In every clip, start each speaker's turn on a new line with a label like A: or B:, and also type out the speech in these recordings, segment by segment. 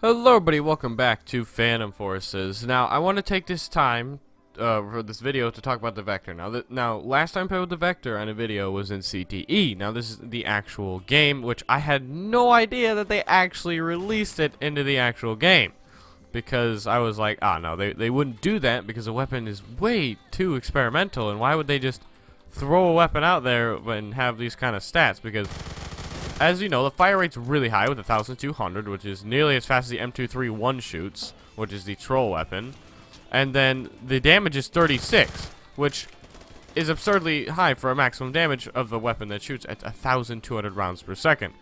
A: Hello everybody, welcome back to Phantom Forces. Now, I want to take this time for this video to talk about the Vector. Now, last time I played with the Vector on a video was in CTE. Now, this is the actual game, which I had no idea that they actually released it into the actual game. Because I was like, no, they wouldn't do that because the weapon is way too experimental, and why would they just throw a weapon out there and have these kind of stats? Because as you know, the fire rate's really high with 1,200, which is nearly as fast as the M23 one-shoots, which is the troll weapon. And then the damage is 36, which is absurdly high for a maximum damage of a weapon that shoots at 1,200 rounds per second.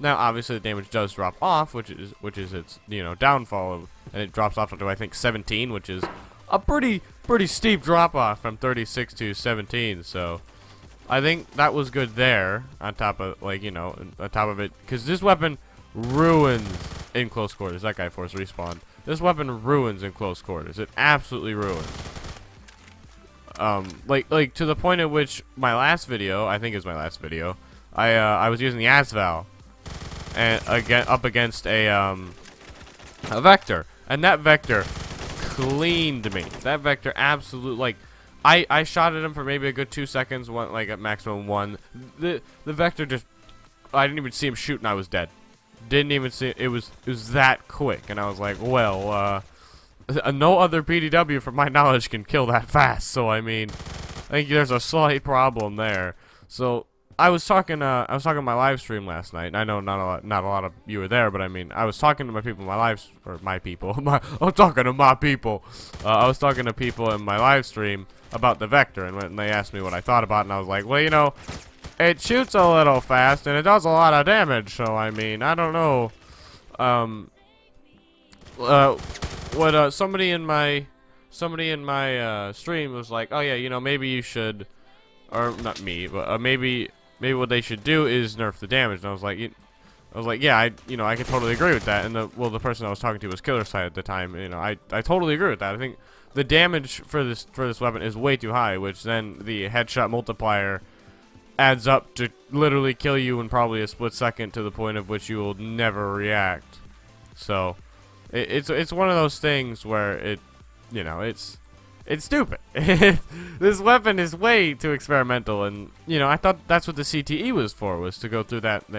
A: Now, obviously, the damage does drop off, which is its downfall, and it drops off to I think 17, which is a pretty steep drop off from 36 to 17. So I think that was good there, on top of, on top of it, because this weapon ruins in close quarters. That guy forced respawn. This weapon ruins in close quarters. It absolutely ruins. Like to the point at which my last video, I think it was my last video, I was using the Asval, and up against a Vector, and that Vector cleaned me. That Vector absolutely, I shot at him for maybe a good 2 seconds, like at maximum 1. The Vector just, I didn't even see him shoot and I was dead. Didn't even see it. It was that quick, and I was like, well, no other PDW from my knowledge can kill that fast. So I mean, I think there's a slight problem there. So I was talking on my live stream last night. And I know not a lot of you were there, but I mean, I was talking to my people in my people. I'm talking to my people. I was talking to people in my live stream about the Vector, and when they asked me what I thought about it, and I was like, well, it shoots a little fast and it does a lot of damage. So I mean, I don't know. What somebody in my stream was like, oh yeah, maybe you should, or not me, but maybe what they should do is nerf the damage. And I was like, yeah, I can totally agree with that. And the person I was talking to was Killer Side at the time. I totally agree with that. I think the damage for this weapon is way too high, which then the headshot multiplier adds up to literally kill you in probably a split second, to the point of which you will never react. So it's one of those things where it's stupid. This weapon is way too experimental, and I thought that's what the CTE was for, was to go through that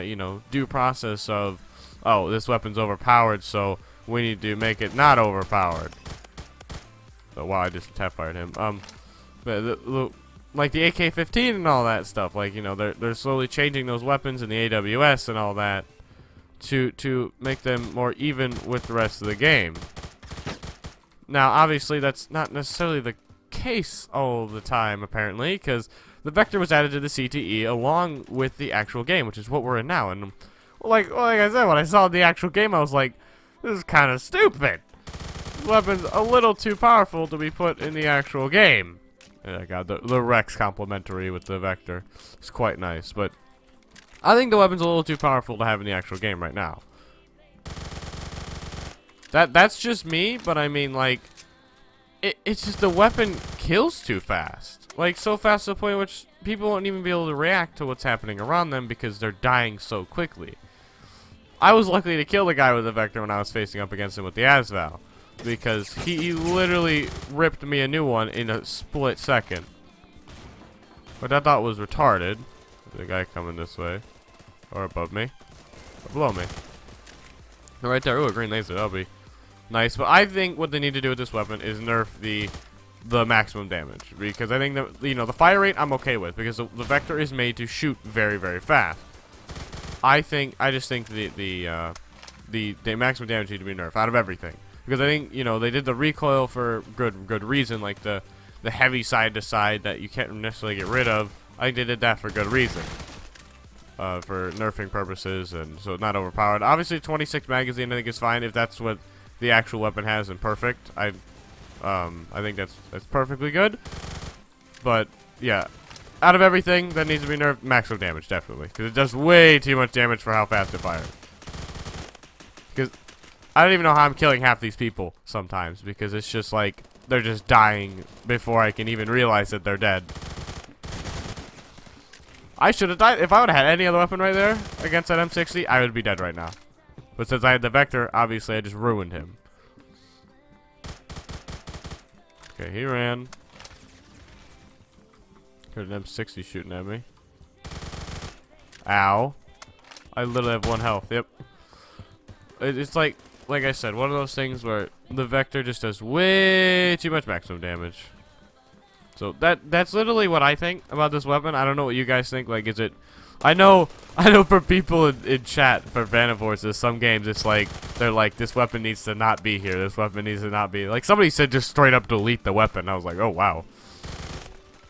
A: due process of, oh, this weapon's overpowered, so we need to make it not overpowered. So wow, I just tap fired him. But like the AK-15 and all that stuff, they're slowly changing those weapons in the AWS and all that to make them more even with the rest of the game. Now, obviously, that's not necessarily the case all the time, apparently, because the Vector was added to the CTE along with the actual game, which is what we're in now. And like I said, when I saw the actual game, I was like, this is kind of stupid. This weapon's a little too powerful to be put in the actual game. And I got the Rex complimentary with the Vector. It's quite nice, but I think the weapon's a little too powerful to have in the actual game right now. That's just me, but I mean, it's just the weapon kills too fast. So fast to the point at which people won't even be able to react to what's happening around them because they're dying so quickly. I was lucky to kill the guy with the Vector when I was facing up against him with the Asval, because he literally ripped me a new one in a split second. But I thought was retarded. The guy coming this way, or above me, or below me. Right there. Ooh, a green laser. That'll be nice. But I think what they need to do with this weapon is nerf the maximum damage, because I think that the fire rate I'm okay with, because the Vector is made to shoot very, very fast. I just think the maximum damage need to be nerfed out of everything, because I think they did the recoil for good reason, like the heavy side to side that you can't necessarily get rid of. I think they did that for good reason. For nerfing purposes, and so not overpowered. Obviously, 26 magazine I think is fine if that's what the actual weapon has, and perfect. I think that's perfectly good. But yeah, out of everything that needs to be nerfed, maximum damage definitely, because it does way too much damage for how fast it fires. Because I don't even know how I'm killing half these people sometimes, because it's just like they're just dying before I can even realize that they're dead. I should have died. If I would have had any other weapon right there against that M60, I would be dead right now. But since I had the Vector, obviously I just ruined him. Okay, he ran. Heard an M60 shooting at me. Ow. I literally have 1 health. Yep. It's like I said, one of those things where the Vector just does way too much maximum damage. So that's literally what I think about this weapon. I don't know what you guys think. Like, is it... I know for people in chat, for Vanivores, there's some games it's like, they're like, this weapon needs to not be here. This weapon needs to not be... Like, somebody said just straight up delete the weapon. I was like, oh, wow.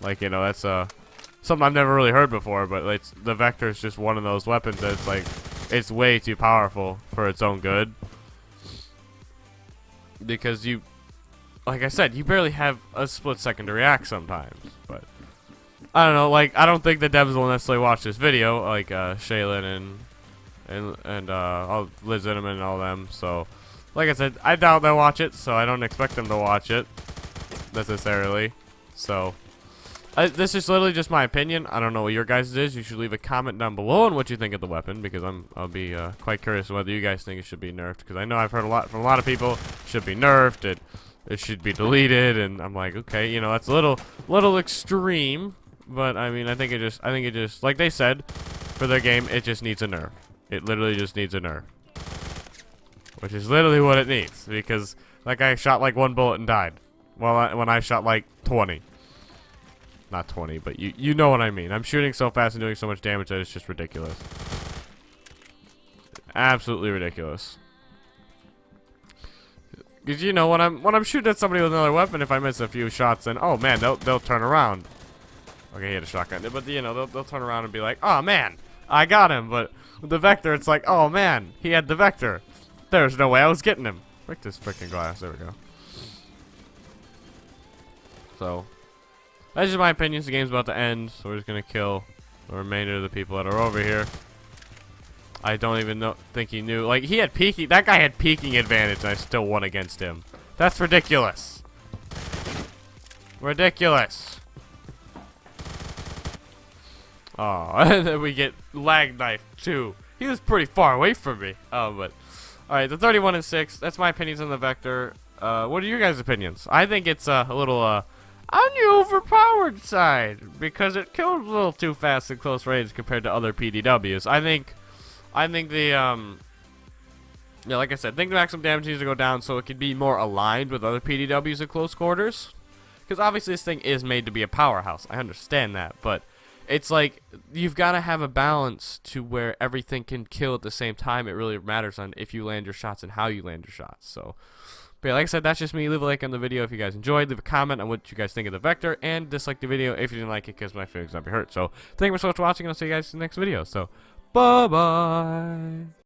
A: Like, you know, that's something I've never really heard before, but it's, the Vector is just one of those weapons that's like, it's way too powerful for its own good. Because you, like I said, you barely have a split second to react sometimes. But I don't know, like, I don't think the devs will necessarily watch this video, like Shaylin and all Liz Zinneman and all them. So, like I said, I doubt they'll watch it, so I don't expect them to watch it necessarily. So this is literally just my opinion. I don't know what your guys' is. You should leave a comment down below on what you think of the weapon, because I'll be quite curious whether you guys think it should be nerfed. Because I know I've heard a lot from a lot of people. It should be nerfed. It should be deleted, and I'm like, okay, you know, that's a little extreme. But I mean, I think it just like they said for their game, it just needs a nerf. It literally just needs a nerf, which is literally what it needs. Because like I shot like 1 bullet and died, when I shot like 20. Not 20, but you know what I mean. I'm shooting so fast and doing so much damage that it's just ridiculous. Absolutely ridiculous. Because you know when I'm shooting at somebody with another weapon, if I miss a few shots, then oh man, they'll turn around. Okay, he had a shotgun, but you know they'll turn around and be like, oh man, I got him. But with the Vector, it's like, oh man, he had the Vector. There's no way I was getting him. Break this freaking glass. There we go. So that's just my opinion. The game's about to end, so we're just gonna kill the remainder of the people that are over here. I don't even think he knew. Like, he had peeking. That guy had peeking advantage, and I still won against him. That's ridiculous. Ridiculous. Oh, and then we get lag knife too. He was pretty far away from me. Oh, but all right, the 31-6. That's my opinions on the Vector. What are your guys' opinions? I think it's a little on the overpowered side because it kills a little too fast at close range compared to other PDWs. I think the yeah, like I said, I think the maximum damage needs to go down so it can be more aligned with other PDWs at close quarters. Because obviously this thing is made to be a powerhouse. I understand that, but it's like you've got to have a balance to where everything can kill at the same time. It really matters on if you land your shots and how you land your shots. So, but yeah, like I said, that's just me. Leave a like on the video if you guys enjoyed. Leave a comment on what you guys think of the Vector, and dislike the video if you didn't like it because my feelings might be hurt. So, thank you so much for watching, and I'll see you guys in the next video. So, bye-bye.